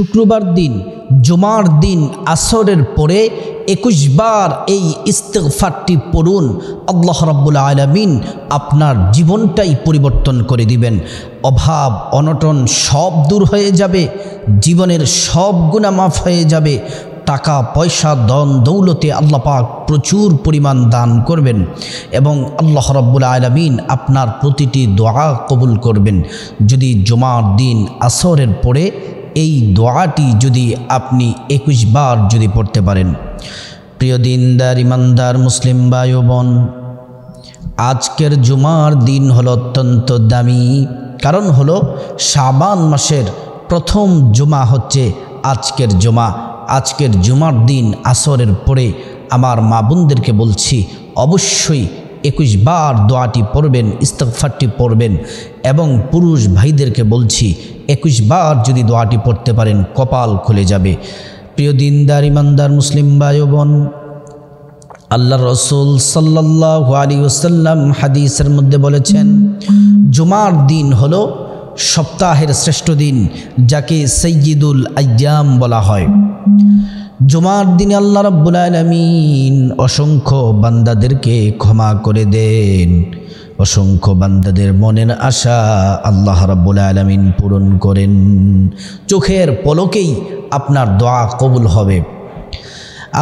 শুক্রবার দিন জুমার দিন আসরের পরে 21 বার এই ইস্তিগফারটি পড়ুন। আল্লাহ রাব্বুল আলামিন আপনার জীবনটাই পরিবর্তন করে দিবেন। অভাব অনটন সব দূর হয়ে যাবে, জীবনের সব গুনাহ মাফ হয়ে যাবে। টাকা পয়সা ধন দৌলতে আল্লাহ পাক প্রচুর পরিমাণ দান করবেন এবং আল্লাহ রাব্বুল আলামিন আপনার প্রতিটি দোয়া কবুল করবেন। যদি জুমার দিন আসরের পরে এই দোয়াটি যদি আপনি 21 বার যদি পড়তে পারেন। প্রিয় দিনদার ইমানদার মুসলিম ভাই ও বোন, আজকের জুমার দিন হলো অত্যন্ত দামি। কারণ হলো শাবান মাসের প্রথম জুমা হচ্ছে আজকের জুমা। আজকের জুমার দিন আসরের পরে আমার মা বোনদেরকে বলছি অবশ্যই 21 বার দোয়াটি পড়বেন, ইস্তিগফারটি পড়বেন। এবং পুরুষ ভাইদেরকে বলছি 21 বার যদি দোয়াটি পড়তে পারেন কপাল খুলে যাবে। প্রিয় দিনদার ইমানদার মুসলিম ভাই ও বোন, আল্লাহর রাসূল সাল্লাল্লাহু আলাইহি ওয়াসাল্লাম হাদিসের মধ্যে বলেছেন, জুমার দিন হলো সপ্তাহের শ্রেষ্ঠ দিন, যাকে সাইয়্যিদুল আইয়াম বলা হয়। জুমার দিনে আল্লাহ রাব্বুল আলামিন অসংখ্য বান্দাদেরকে ক্ষমা করে দেন। অসংখ্য বান্দাদের মনের আশা আল্লাহ রাব্বুল আলামিন পূরণ করেন। চোখের পলকেই আপনার দোয়া কবুল হবে।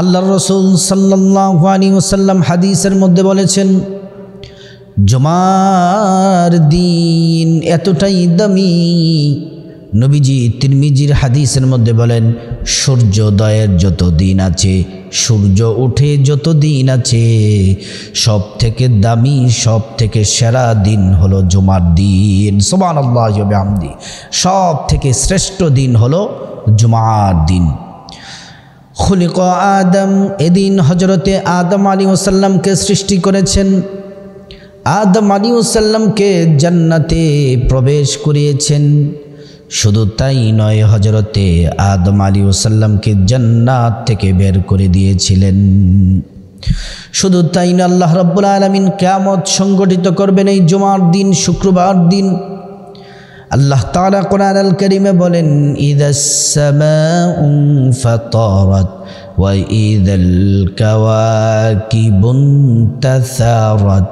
আল্লাহর রাসূল সাল্লাল্লাহু আলাইহি ওয়াসাল্লাম হাদিসের মধ্যে বলেছেন, জুমার দিন এতটাই দামি, নবীজি তিরমিজির হাদিসের মধ্যে বলেন, সূর্যোদয়ের যত দিন আছে, সূর্য উঠে যত দিন আছে, সব থেকে দামি সব থেকে সেরা দিন হলো জুমার দিন। সুবহানাল্লাহি ওয়া বিহামদি। সব থেকে শ্রেষ্ঠ দিন হলো জুমার দিন। খুলিক আদম, এদিন হজরতে আদম আলাইহিস সালামকে সৃষ্টি করেছেন। আদম আলাইহিস সালামকে জান্নাতে প্রবেশ করিয়েছেন। শুধু তাই নয়, হজরতে আদম আলাইহিস সালামকে জান্নাত থেকে বের করে দিয়েছিলেন। শুধু তাই না, আল্লাহ রাব্বুল আলামিন কিয়ামত সংগঠিত করবেন এই জুমার দিন, শুক্রবার দিন। আল্লাহ তাআলা কোরআনুল কারীমে বলেন, ইযাস সামাউ ফাতারাত ওয়া ইযাল কাওয়াকিবুন তাসারাত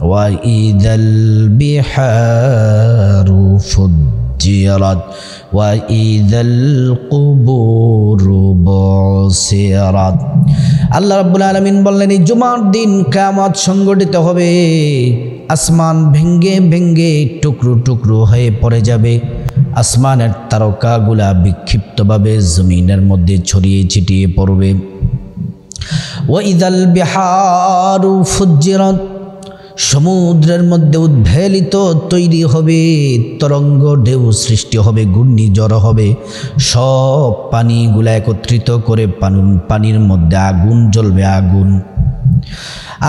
ওয়া ইযাল বিহারু ফুজ্জিরাত ওয়া ইযাল কুবুরু বুসিরাত। আল্লাহ রাব্বুল আলামিন বললেন, এই জুমার দিন কিয়ামত সংগঠিত হবে। আসমান ভেঙ্গে ভেঙ্গে টুকরো টুকরো হয়ে পড়ে যাবে। আসমানের তারকাগুলা বিক্ষিপ্তভাবে জমিনের মধ্যে ছড়িয়ে ছিটিয়ে পড়বে। ওয়া ইযাল বিহারু ফুজ্জিরাত, সমুদ্রের মধ্যে উদ্ভেলিত তৈরি হবে, তরঙ্গ ঢেউ সৃষ্টি হবে, ঘূর্ণিঝড় হবে। সব পানিগুলা একত্রিত করে পানির মধ্যে আগুন জ্বলবে, আগুন।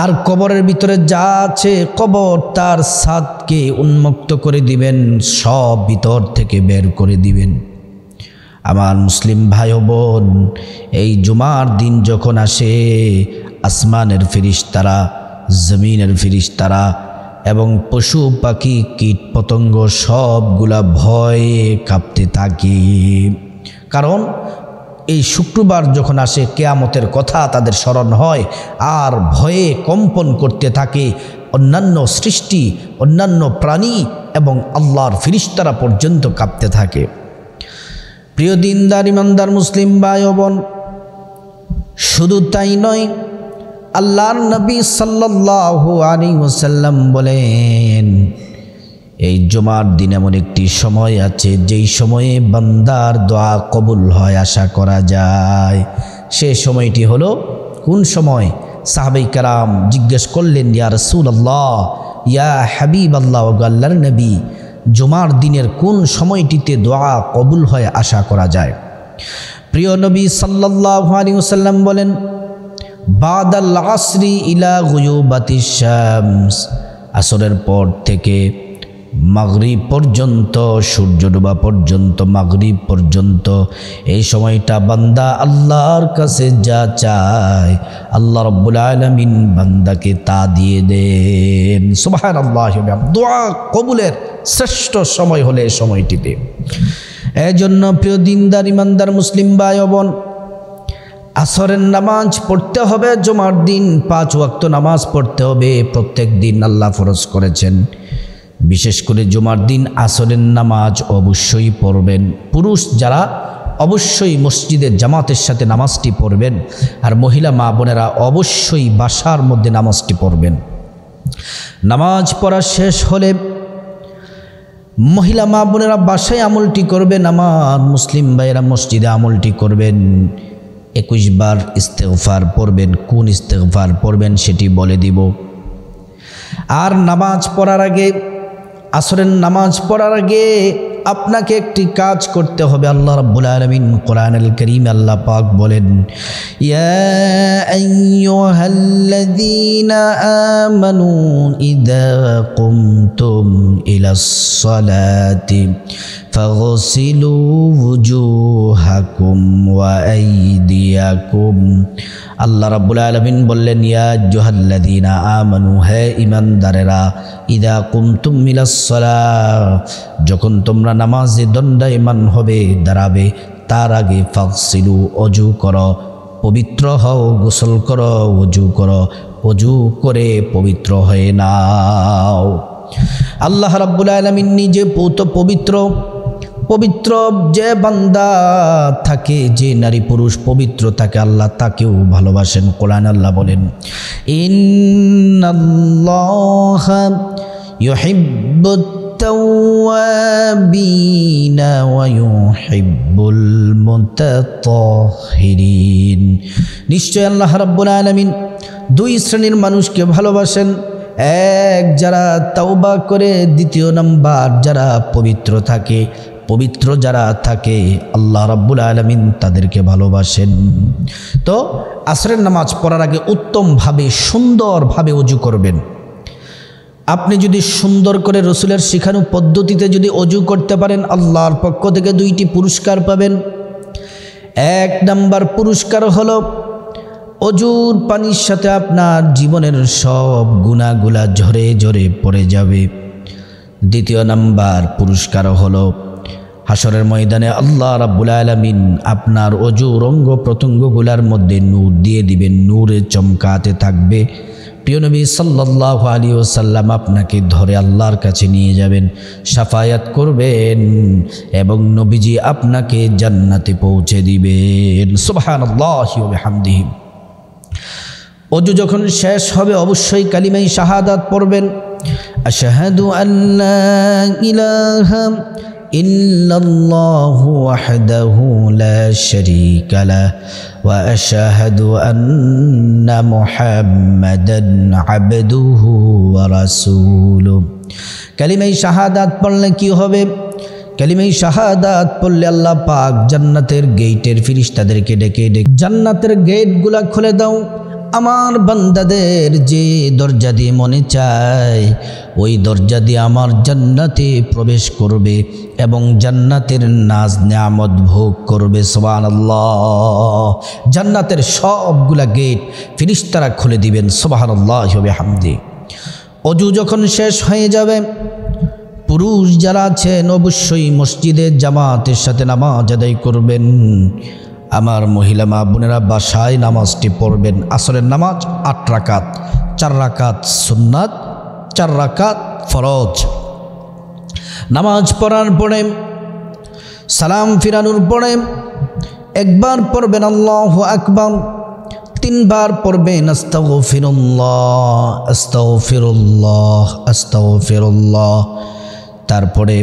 আর কবরের ভিতরে যা আছে, কবর তার ছাদকে উন্মুক্ত করে দিবেন, সব ভিতর থেকে বের করে দিবেন। আমার মুসলিম ভাই ও বোন, এই জুমার দিন যখন আসে, আসমানের ফেরেশতারা, জমিনের ফেরেশতারা এবং পশু পাখি কীট পতঙ্গ সবগুলা ভয়ে কাঁপতে থাকে। কারণ এই শুক্রবার যখন আসে, কিয়ামতের কথা তাদের স্মরণ হয় আর ভয়ে কম্পন করতে থাকে অন্যান্য সৃষ্টি, অন্যান্য প্রাণী এবং আল্লাহর ফেরেশতারা পর্যন্ত কাঁপতে থাকে। প্রিয় দিনদার ইমানদার মুসলিম ভাই ও বোন, শুধু তাই নয়, আল্লাহর নবী সাল্লাল্লাহু আলাইহি ওয়াসাল্লাম বলেন, এই জুমার দিন এমন একটি সময় আছে যেই সময়ে বান্দার দোয়া কবুল হয়, আশা করা যায়। সে সময়টি হলো কোন সময়? সাহাবায়ে কেরাম জিজ্ঞেস করলেন, ইয়া রাসূলুল্লাহ, ইয়া হাবিবাল্লাহ, ও আল্লাহর নবী, জুমার দিনের কোন সময়টিতে দোয়া কবুল হয়, আশা করা যায়? প্রিয় নবী সাল্লাল্লাহু আলাইহি ওয়াসাল্লাম বলেন, বাদাল আসরি ইলা গুয়ুবাতিশ শামস, আসরের পর থেকে মাগরিব পর্যন্ত, সূর্য ডোবা পর্যন্ত, মাগরিব পর্যন্ত, এই সময়টা বান্দা আল্লাহর কাছে যা চায় আল্লাহ রাব্বুল আলামিন বান্দাকে তা দিয়ে দেন। সুবহানাল্লাহ। দোয়া কবুলের শ্রেষ্ঠ সময় হলে এই সময়টিতে। এজন্য প্রিয় দিনদার ইমানদার মুসলিম ভাই ও বোন, আসরের নামাজ পড়তে হবে। জুমার দিন 5 ওয়াক্ত নামাজ পড়তে হবে, প্রত্যেক দিন আল্লাহ ফরজ করেছেন। বিশেষ করে জুমার দিন আসরের নামাজ অবশ্যই পড়বেন। পুরুষ যারা অবশ্যই মসজিদের জামাতের সাথে নামাজটি পড়বেন, আর মহিলা মা বোনেরা অবশ্যই বাসার মধ্যে নামাজটি পড়বেন। নামাজ পড়া শেষ হলে মহিলা মা বোনেরা বাসায় আমলটি করবেন, আমার মুসলিম ভাইয়েরা মসজিদে আমলটি করবেন। 21 বার ইস্তেগফার পড়বেন। কোন ইস্তেগফার পড়বেন সেটি বলে দিব। আর নামাজ পড়ার আগে, আসরের নামাজ পড়ার আগে আপনাকে একটি কাজ করতে হবে। আল্লাহ রাব্বুল আলামিন কোরআনুল কারীমে আল্লাহ পাক বলেন, ইয়া আইয়ুহাল্লাযীনা আমানু ইযা কুমতুম ইলাস সালাতি ফাগসিলু ওয়ুজুহাকুম ওয়া আইদিয়াকুম। আল্লাহ রাব্বুল আলামিন বললেন, ইয়া আইয়ুহাল্লাযীনা আমানু, হে ঈমানদারেরা, ইযা কুমতুম ইলাস সালাহ, যখন তোমরা নামাজে দণ্ডায়মান হবে, দাঁড়াবে, তার আগে ফাগসিলু, ওযু করো, পবিত্র হও, গোসল করো, ওযু করো, ওযু করে পবিত্র হয়ে নাও। আল্লাহ রাব্বুল আলামিন নিজে পবিত্র পবিত্র যে বান্দা থাকে, যে নারী পুরুষ পবিত্র থাকে, আল্লাহ তাকেও ভালোবাসেন। কোরআন আল্লাহ বলেন, ইন্নাল্লাহা ইউহিব্বুত তাওয়াবিনা ওয়া ইউহিব্বুল মুতাতাহহিরিন। নিশ্চয় আল্লাহ রাব্বুল আলামিন 2 শ্রেণীর মানুষকে ভালোবাসেন। এক, যারা তাওবা করে, দ্বিতীয় নাম্বার যারা পবিত্র থাকে। পবিত্র যারা থাকে আল্লাহ রাব্বুল আলামিন তাদেরকে ভালোবাসেন। তো আসরের নামাজ পড়ার আগে উত্তমভাবে সুন্দরভাবে ওযু করবেন। আপনি যদি সুন্দর করে রসুলের শিখানো পদ্ধতিতে যদি ওযু করতে পারেন, আল্লাহর পক্ষ থেকে 2টি পুরস্কার পাবেন। 1 নাম্বার পুরস্কার হলো ওযুর পানির সাথে আপনার জীবনের সব গুনাহগুলা ঝরে ঝরে পড়ে যাবে। 2 নাম্বার পুরস্কার হলো হাসরের ময়দানে আল্লাহ রাব্বুল আলামিন আপনার ওযুর অঙ্গ প্রত্যঙ্গগুলার মধ্যে নূর দিয়ে দিবেন, নূরে চমকাতে থাকবে। প্রিয় নবী সাল্লাল্লাহু আলাইহি ওয়াসাল্লাম আপনাকে ধরে আল্লাহর কাছে নিয়ে যাবেন, শাফায়াত করবেন এবং নবীজি আপনাকে জান্নাতে পৌঁছে দিবেন। সুবহানাল্লাহি ওয়া বিহামদিহি। ওযু যখন শেষ হবে অবশ্যই কালিমায়ে শাহাদাত পড়বেন। আশহাদু আল্লা ইলাহা ইল্লাল্লাহু ওয়াহদাহু লা শারীকা লাহু ওয়া আশহাদু আন্না মুহাম্মাদান আবদুহু ওয়া রাসূলুহু। কালিমায়ে শাহাদাত পড়লে কি হবে? কালিমায়ে শাহাদাত পড়লে আল্লাহ পাক জান্নাতের গেটের ফেরেশতাদেরকে ডেকে জান্নাতের গেটগুলা খুলে দাও, আমার বান্দাদের যে দরজা দিয়ে মনে চায় ওই দরজা দিয়ে আমার জান্নাতে প্রবেশ করবে এবং জান্নাতের নাজ নিয়ামত ভোগ করবে। সুবহানাল্লাহ। জান্নাতের সবগুলা গেট ফেরেশতারা খুলে দিবেন। সুবহানাল্লাহি ওয়া বিহামদিহি। ওযু যখন শেষ হয়ে যাবে, পুরুষ যারা আছেন অবশ্যই মসজিদে জামাতের সাথে নামাজ আদায় করবেন। আমার মহিলা মা বোনেরা বাসায় নামাজটি পড়বেন। আসরের নামাজ 8 রাকাত, 4 রাকাত সুন্নাত, 4 রাকাত ফরজ। নামাজ পড়ার পরে সালাম ফিরানোর পরে একবার পড়বেন আল্লাহু আকবার, 3 বার পড়বেন আস্তাগফিরুল্লাহ আস্তাগফিরুল্লাহ আস্তাগফিরুল্লাহ। তারপরে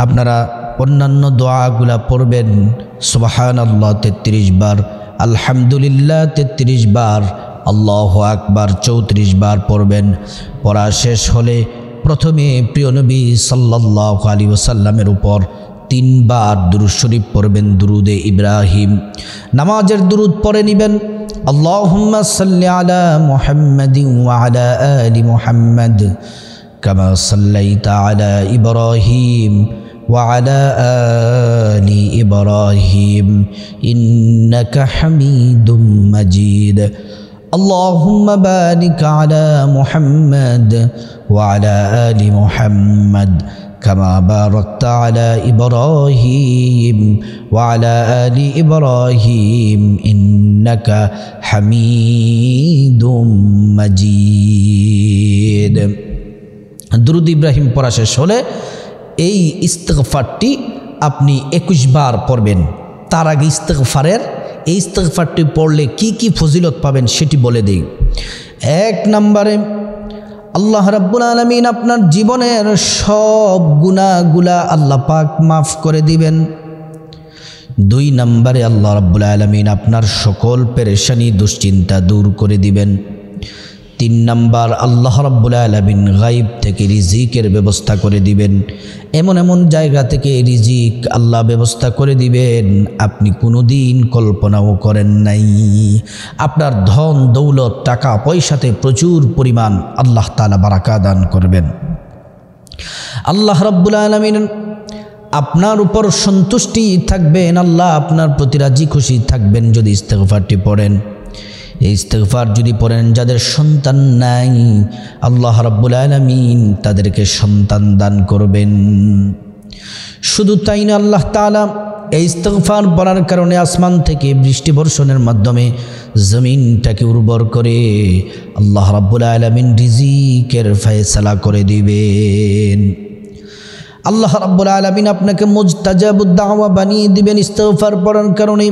আপনারা অন্যান্য দোয়াগুলা পড়বেন। সুবহানাল্লাহ 33 বার, আলহামদুলিল্লাহ 33 বার, আল্লাহু আকবার 34 বার পড়বেন। পড়া শেষ হলে প্রথমে প্রিয় নবী সাল্লাল্লাহু আলাইহি ওয়াসাল্লামের উপর 3 বার দুরূদ শরীফ পড়বেন, দুরুদে ইব্রাহিম। নামাজের দুরুদ পড়ে নেবেন। আল্লাহুম্মা সাল্লি আলা মুহাম্মাদিন ওয়া আলা আলি মুহাম্মাদ কামা সাল্লাইতা আলা ইব্রাহিম وعلى آل إبراهيم إنك حميد مجيد اللهم بارك على محمد وعلى آل محمد كما باركت على إبراهيم وعلى آل إبراهيم إنك حميد مجيد। দুরূদ ইব্রাহিম পড়া শেষ হলে এই ইস্তিগফারটি আপনি 21 বার পড়বেন। তার আগে ইস্তিগফারের এই ইস্তিগফারটি পড়লে কি কি ফজিলত পাবেন সেটি বলে দেই। 1 নম্বরে আল্লাহ রাব্বুল আলামিন আপনার জীবনের সব গুনাহগুলা আল্লাহ পাক মাফ করে দিবেন। 2 নম্বরে আল্লাহ রাব্বুল আলামিন আপনার সকল পেরেশানি দুশ্চিন্তা দূর করে দিবেন। 3 নম্বর আল্লাহ রাব্বুল আলামিন গায়ব থেকে রিজিকের ব্যবস্থা করে দিবেন। এমন এমন জায়গা থেকে রিজিক আল্লাহ ব্যবস্থা করে দিবেন আপনি কোনোদিন কল্পনাও করেন নাই। আপনার ধন দৌলত টাকা পয়সাতে প্রচুর পরিমাণ আল্লাহ তাআলা বারাকা দান করবেন। আল্লাহ রাব্বুল আলামিন আপনার উপর সন্তুষ্টি থাকবেন, আল্লাহ আপনার প্রতি রাজি খুশি থাকবেন যদি ইস্তিগফারটি পড়েন। এই ইস্তিগফার যদি পড়েন যাদের সন্তান নাই আল্লাহ রাব্বুল আলামিন তাদেরকে সন্তান দান করবেন। শুধু তাই না, আল্লাহ তাআলা এই ইস্তিগফার পড়ার কারণে আসমান থেকে বৃষ্টি বর্ষণের মাধ্যমে জমিনটাকে উর্বর করে আল্লাহ রাব্বুল আলামিন রিজিকের ফয়সালা করে দিবেন। আল্লাহ রাব্বুল আলামিন আপনাকে মুজতাজাবুদ দাওয়া বানিয়ে দিবেন ইস্তিগফার পড়ার কারণে।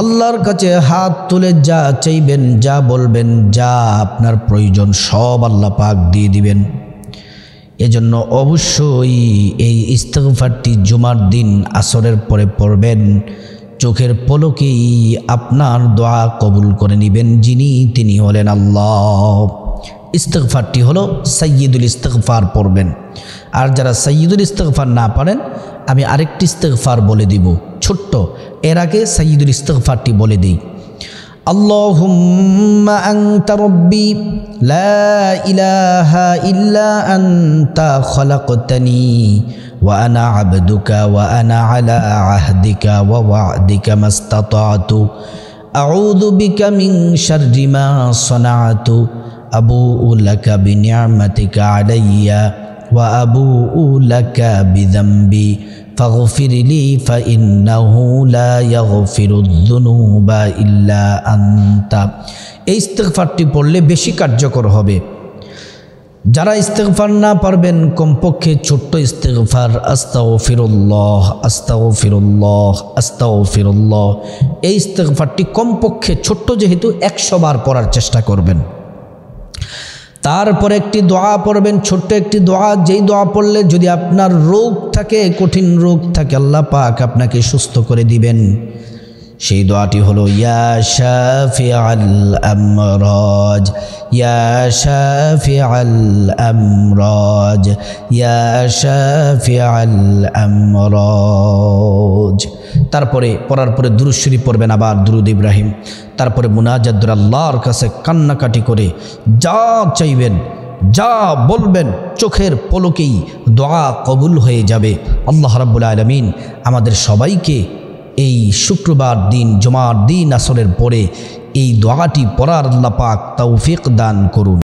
আল্লাহর কাছে হাত তুলে যা চাইবেন, যা বলবেন, যা আপনার প্রয়োজন সব আল্লাহ পাক দিয়ে দিবেন। এজন্য অবশ্যই এই ইস্তিগফারটি জুমার দিন আসরের পরে পড়বেন। চোখের পলকেই আপনার দোয়া কবুল করে নেবেন যিনি, তিনি হলেন আল্লাহ। ইস্তিগফারটি হলো সাইয়্যিদুল ইস্তিগফার পড়বেন। আর যারা সাইয়্যিদুল ইস্তিগফার না পারেন আমি আরেকটি ইস্তিগফার বলে দিব ছোট্ট। এর আগে সাইয়্যিদুল ইস্তিগফারটি বলে দিই। আল্লাহুম্মা আনতা রাব্বি লা ইলাহা ইল্লা আনতা খালাকতানি ওয়া আনা আবদুকা ওয়া আনা আলা আহদিকা ওয়া ওয়া'দিকা মাস্তাতা'তু আউযু বিকা মিন শাররি মা সানা'তু আবুউ লাকা বিনি'মাতিকা আলাইয়া ওয়া আবুউ লাকা বিযামবি ফাগফির লি ফাইন্নাহু লা ইয়াগফিরুয যুনুবা ইল্লা আনতা। এই ইস্তিগফারটি পড়লে বেশি কার্যকর হবে। যারা ইস্তিগফার না পারবেন কমপক্ষে ছোট্ট ইস্তিগফার আস্তাগফিরুল্লাহ আস্তাগফিরুল্লাহ আস্তাগফিরুল্লাহ এই ইস্তিগফারটি কমপক্ষে ছোট্ট যেহেতু 100 বার পড়ার চেষ্টা করবেন। তারপরে একটি দোয়া পড়বেন, ছোট্ট একটি দোয়া, যেই দোয়া পড়লে যদি আপনার রোগ থাকে, কঠিন রোগ থাকে, আল্লাহ পাক আপনাকে সুস্থ করে দিবেন। সেই দোয়াটি হলো ইয়া শাফিআল আমরাজ ইয়া শাফিআল আমরাজ ইয়া শাফিআল আমরাজ। তারপরে পড়ার পরে দুরূদ শরীফ পড়বেন, আবার দুরূদ ইব্রাহিম। তারপরে মুনাজাত করে আল্লাহর কাছে কান্নাকাটি করে যা চাইবেন, যা বলবেন চোখের পলকেই দোয়া কবুল হয়ে যাবে। আল্লাহ রাব্বুল আলামিন আমাদের সবাইকে এই শুক্রবার দিন জুমার দিন আসরের পরে এই দোয়াটি পড়ার আল্লাহ পাক তৌফিক দান করুন।